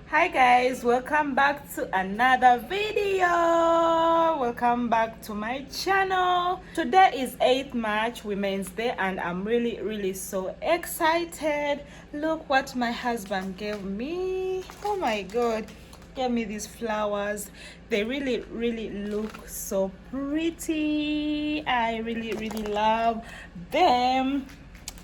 Hi guys, welcome back to another video. Welcome back to my channel. Today is 8th March, Women's Day, and I'm really so excited. Look what my husband gave me. Oh my god, gave me these flowers. They really look so pretty. I really love them.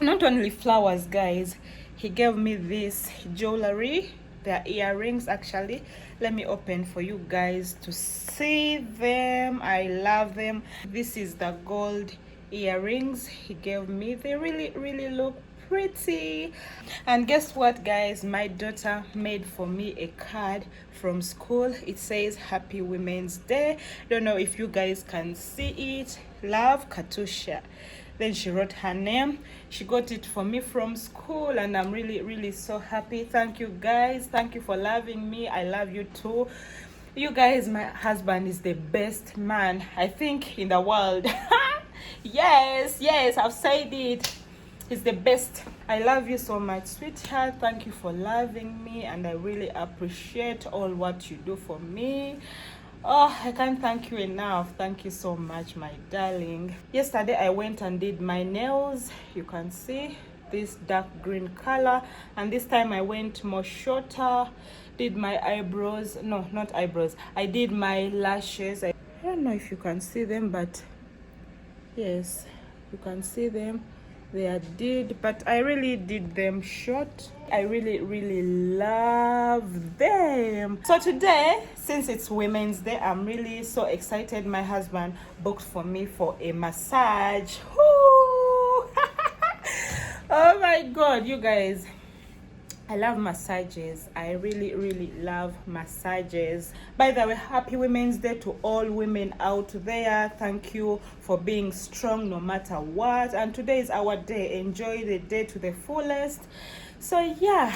Not only flowers, guys, he gave me this jewelry. They're earrings, actually. Let me open for you guys to see them. I love them. This is the gold earrings he gave me. They really look pretty. And guess what, guys? My daughter made for me a card from school. It says Happy Women's Day. Don't know if you guys can see it. Love, Katusha. Then she wrote her name. She got it for me from school, and I'm really so happy. Thank you guys. Thank you for loving me. I love you too. You guys, my husband is the best man, I think, in the world. yes, I've said it. He's the best. I love you so much, sweetheart. Thank you for loving me, and I really appreciate all what you do for me. Oh, I can't thank you enough. Thank you so much, my darling. Yesterday I went and did my nails. You can see this dark green color, and this time I went more shorter. Did my eyebrows. No, not eyebrows. I did my lashes. I don't know if you can see them, but yes, you can see them. They are did, but I really did them short. I really love them. So today, since it's Women's Day, I'm really so excited. My husband booked for me for a massage. Woo! Oh my god, you guys, I love massages. I really love massages. By the way, happy Women's Day to all women out there. Thank you for being strong no matter what. And today is our day. Enjoy the day to the fullest. So yeah,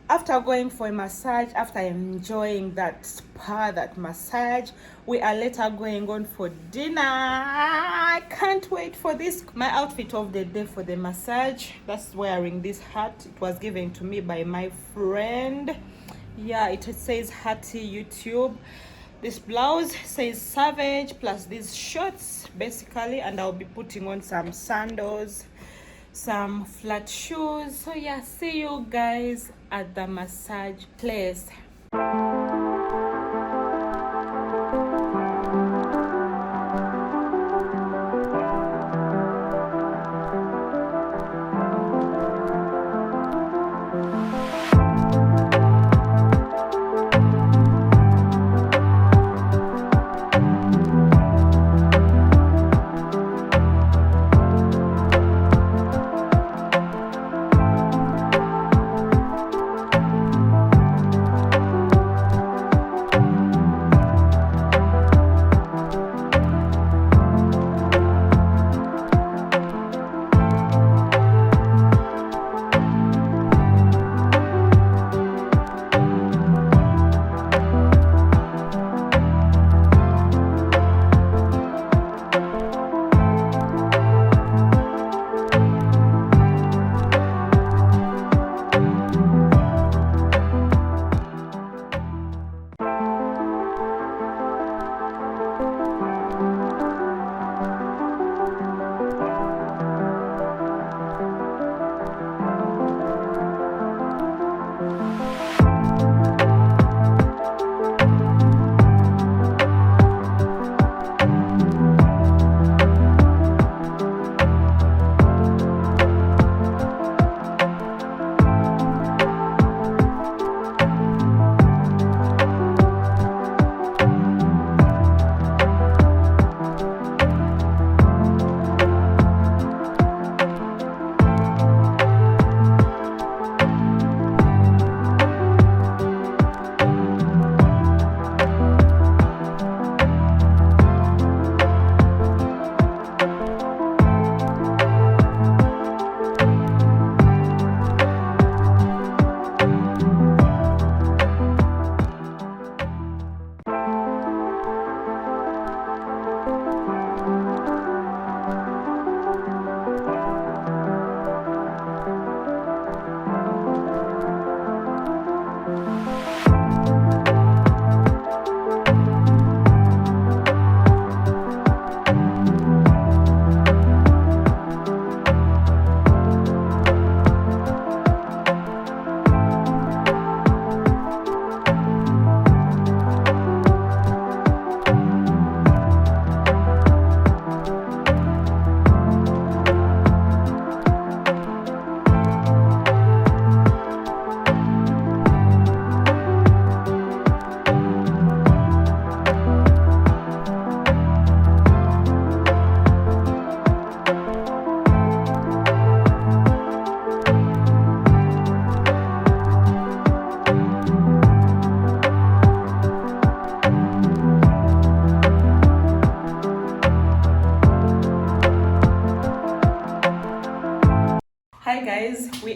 after going for a massage, after enjoying that spa, that massage, we are later going on for dinner. I can't wait for this. My outfit of the day for the massage, that's wearing this hat. It was given to me by my friend. Yeah, it says Hattie YouTube. This blouse says Savage, plus these shorts basically, and I'll be putting on some sandals, some flat shoes. So yeah, see you guys at the massage place.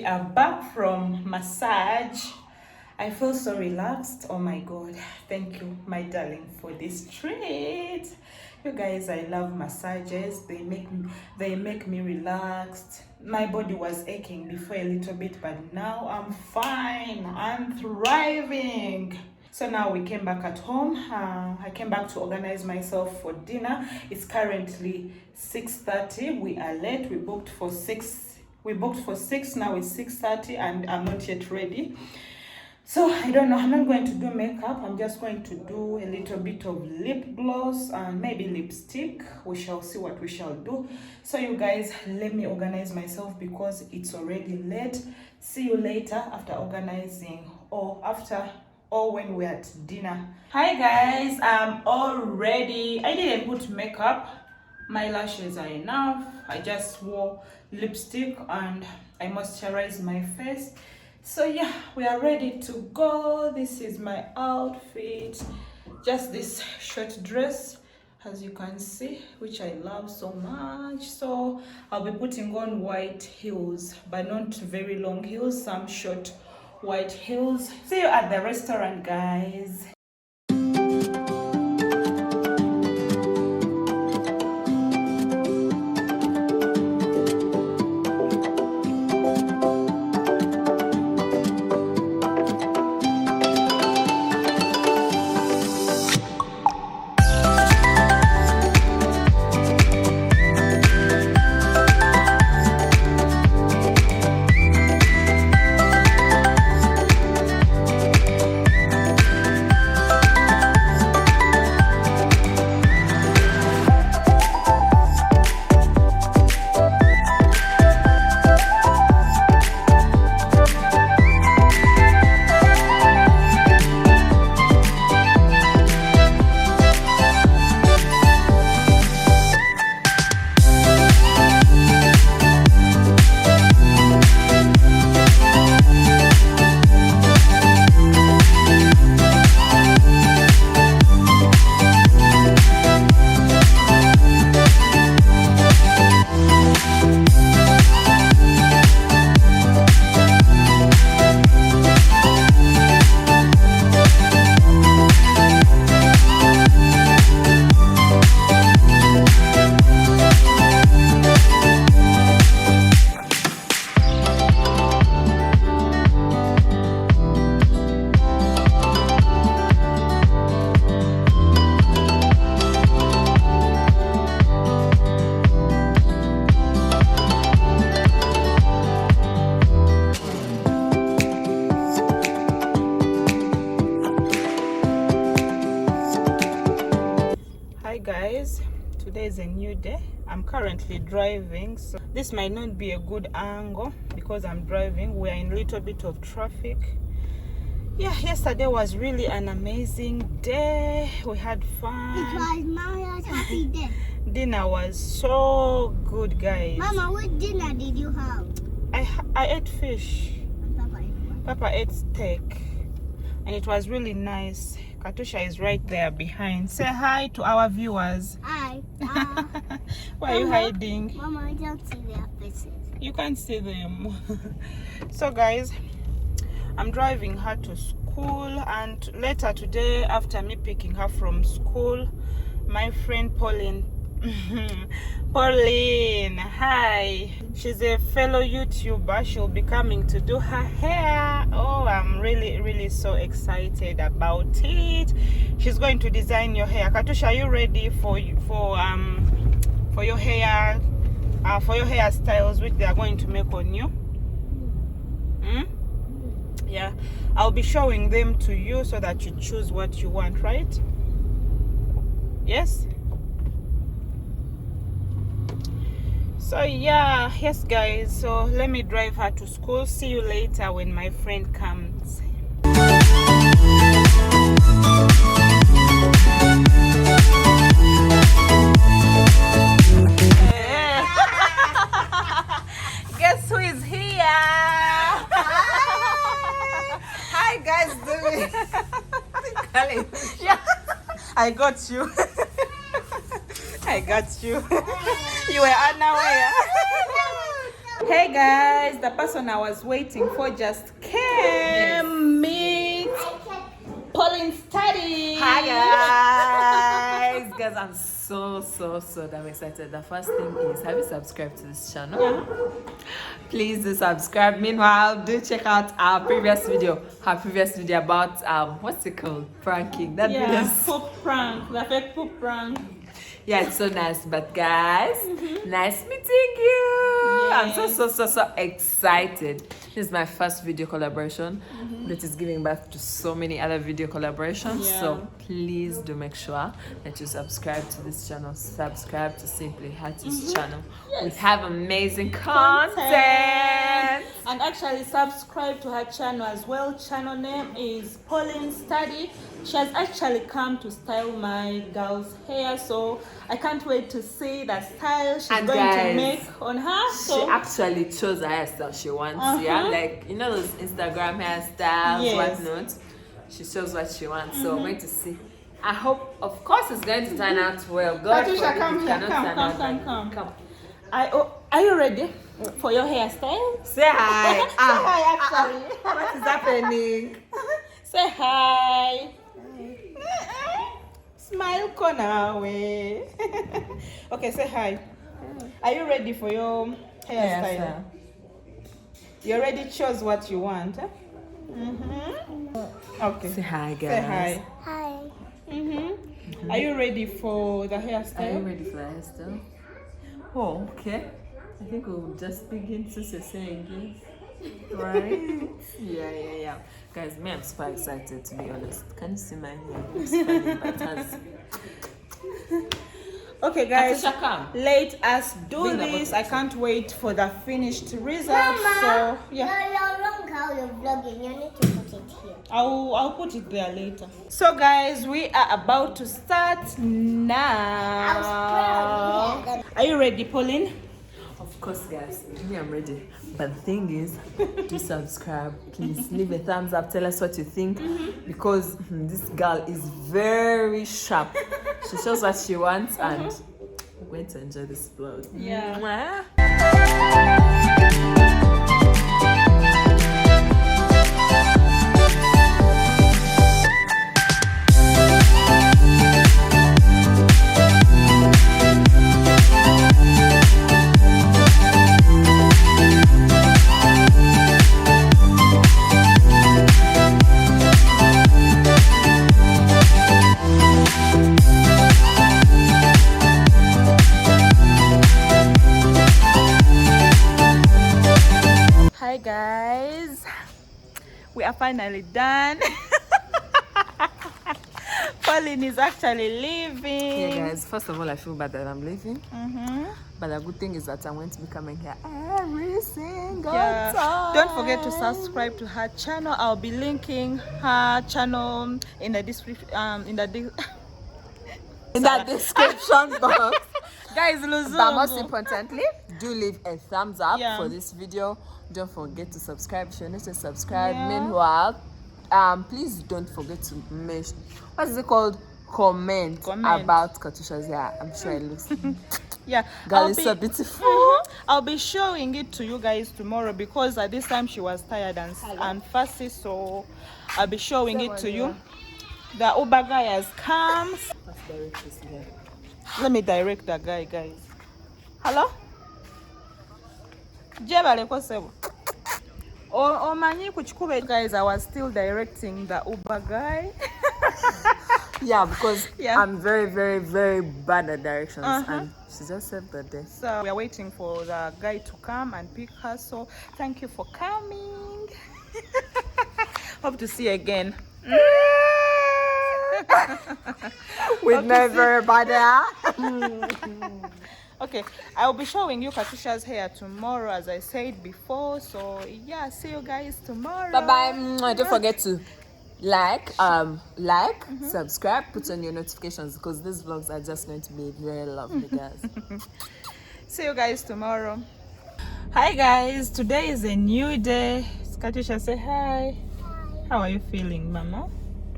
we are back from massage. I feel so relaxed. Oh my god, thank you my darling for this treat. You guys, I love massages. They make me relaxed. My body was aching before a little bit, but now I'm fine. I'm thriving. So now we came back at home. I came back to organize myself for dinner. It's currently 6:30. We are late. We booked for 6. Now it's 6:30 and I'm not yet ready. So I don't know, I'm not going to do makeup. I'm just going to do a little bit of lip gloss and maybe lipstick. We shall see what we shall do. So you guys, let me organize myself because it's already late. See you later after organizing or when we're at dinner. Hi guys, I'm all ready. I didn't put makeup. My lashes are enough. I just wore lipstick and I moisturized my face. So yeah, we are ready to go. This is my outfit, just this short dress, as you can see, which I love so much. So I'll be putting on white heels, but not very long heels, some short white heels. See you at the restaurant, guys. Guys, today is a new day. I'm currently driving, so this might not be a good angle because I'm driving. We are in a little bit of traffic. Yeah, yesterday was really an amazing day. We had fun. It was Maria's happy day. Dinner was so good, guys. Mama, what dinner did you have? I ate fish. And Papa ate what? Papa ate steak and it was really nice. Katusha is right there behind. Say hi to our viewers. Hi. Why are you hiding? Mama, I don't see their faces. You can't see them. So guys, I'm driving her to school, and later today, after me picking her from school, my friend Pauline, hi, she's a fellow YouTuber. She'll be coming to do her hair. Oh, I'm really so excited about it. She's going to design your hair. Katusha, are you ready for your hair, for your hairstyles which they are going to make on you? Yeah, I'll be showing them to you so that you choose what you want, right? Yes. So yeah, yes guys, so let me drive her to school. See you later when my friend comes. Guess who is here? Hi guys, yeah, I got you. I got you. You were unaware. Hey guys, the person I was waiting for just came. Meet paulinestudy. Hi guys. Guys, I'm so damn excited. The first thing is, have you subscribed to this channel? Yeah. Please do subscribe. Meanwhile, do check out our previous video. Our previous video about what's it called? Pranking. That video Yeah, is poop prank, the fake poop prank. yeah, it's so nice. But guys, nice meeting you. I'm so excited. This is my first video collaboration that is giving birth to so many other video collaborations. Yeah. So please do make sure that you subscribe to this channel. Subscribe to Simply Hatties channel. We have amazing content. And actually subscribe to her channel as well. Channel name is paulinestudy. She has actually come to style my girl's hair, so I can't wait to see the style she's And going guys, to make on her. She So actually chose the hairstyle she wants. Yeah, like you know those Instagram hairstyles, Yes. whatnot. She shows what she wants. So wait to see. I hope, of course, it's going to turn out well. God Patricia, forbid come it here. cannot turn out bad. Come. Are you ready for your hairstyle? Say hi. Hi, actually. What is happening? Say hi. Smile corner way. Okay, say hi. Are you ready for your hairstyle? You already chose what you want, huh? Okay. Say hi, guys. Say hi. Hi. Are you ready for the Are you hairstyle? ready for the hairstyle? Oh, okay. I think we'll just begin to saying yes. Right? Yeah. Guys, me, I'm super excited, to be honest. Can you see my hair? It's funny, but has... Okay, guys. Patricia, come. Let us do Bring the this. bottle. I can't wait for the finished result. Mama, So yeah, you're wrong how you're vlogging. You need to put it here. I'll put it there later. So guys, we are about to start now. Yeah. Are you ready, Pauline? Of course, guys. Me, I'm ready. But the thing is, do subscribe. Please leave a thumbs up. Tell us what you think. Because this girl is very sharp. She shows what she wants and we're going to enjoy this vlog. Yeah. Mwah. Hi guys, we are finally done. Pauline is actually leaving. Yeah, guys. First of all, I feel bad that I'm leaving. But the good thing is that I'm going to be coming here every single time. Don't forget to subscribe to her channel. I'll be linking her channel in the description. In the description box. Guys, But most importantly, do leave a thumbs up Yeah. for this video. Don't forget to subscribe if you're not to subscribe. Yeah. Meanwhile, please don't forget to mention, what is it called? Comment about Katusha's hair. I'm sure it looks yeah, girl is so beautiful. I'll be showing it to you guys tomorrow because at this time she was tired and fussy, so I'll be showing it to you. The Uber guy has come. Let's direct this guy. Let me direct the guy, guys. Hello? Guys, I was still directing the Uber guy. Yeah, because Yeah. I'm very bad at directions and she just saved the day. So we are waiting for the guy to come and pick her. So thank you for coming. Hope to see you again. With my very bad hair. Okay, I'll be showing you Katusha's hair tomorrow, as I said before. So yeah, see you guys tomorrow. Bye. Don't forget to like, subscribe, put on your notifications because these vlogs are just going to be very lovely, guys. See you guys tomorrow. Hi guys, today is a new day. Katusha, say hi. How are you feeling, Mama?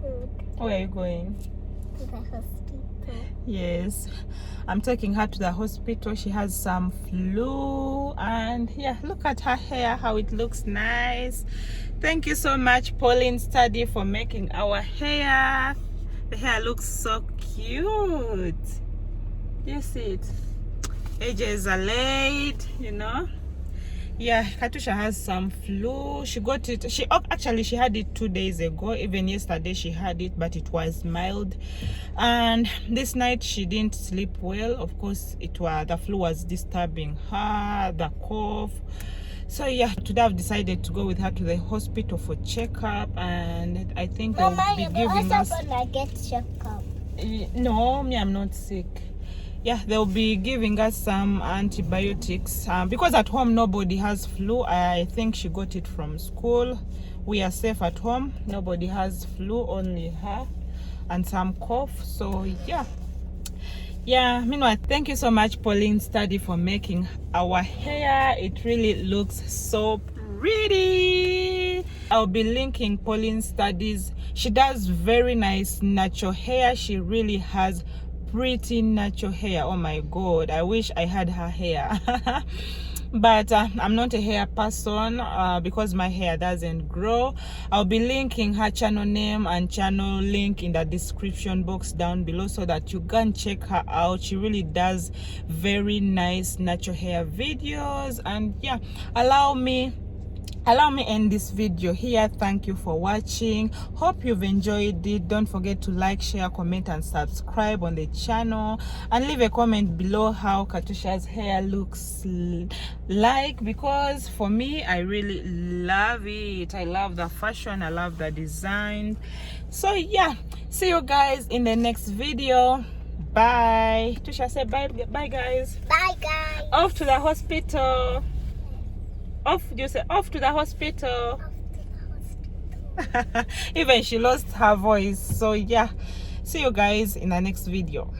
Good. Where are you going? to the hospital. Yes, I'm taking her to the hospital. She has some flu, and yeah, look at her hair, how it looks nice. Thank you so much, paulinestudy, for making our hair. The hair looks so cute. You see it? Edges are laid, you know. Yeah, Katusha has some flu. She got it. Actually she had it 2 days ago. Even yesterday she had it, but it was mild. And this night she didn't sleep well. Of course, the flu was disturbing her, the cough. So yeah, today I've decided to go with her to the hospital for checkup, and I think they'll Mama, be you're giving also us. gonna get checkup. No, me, I'm not sick. Yeah, they'll be giving us some antibiotics because at home nobody has flu. I think she got it from school. We are safe at home. Nobody has flu, only her and some cough. So yeah, meanwhile, thank you so much, paulinestudy, for making our hair. It really looks so pretty. I'll be linking paulinestudy's. She does very nice natural hair. She really has pretty natural hair. Oh my god, I wish I had her hair. But I'm not a hair person because my hair doesn't grow. I'll be linking her channel name and channel link in the description box down below so that you can check her out. She really does very nice natural hair videos. And yeah, allow me end this video here. Thank you for watching. Hope you've enjoyed it. Don't forget to like, share, comment, and subscribe on the channel, and leave a comment below how Katusha's hair looks like, because for me, I really love it. I love the fashion, I love the design. So yeah, see you guys in the next video. Bye. Tusha, say bye guys. Bye, guys. Off to the hospital. Off to the hospital. Even she lost her voice. So yeah, see you guys in the next video.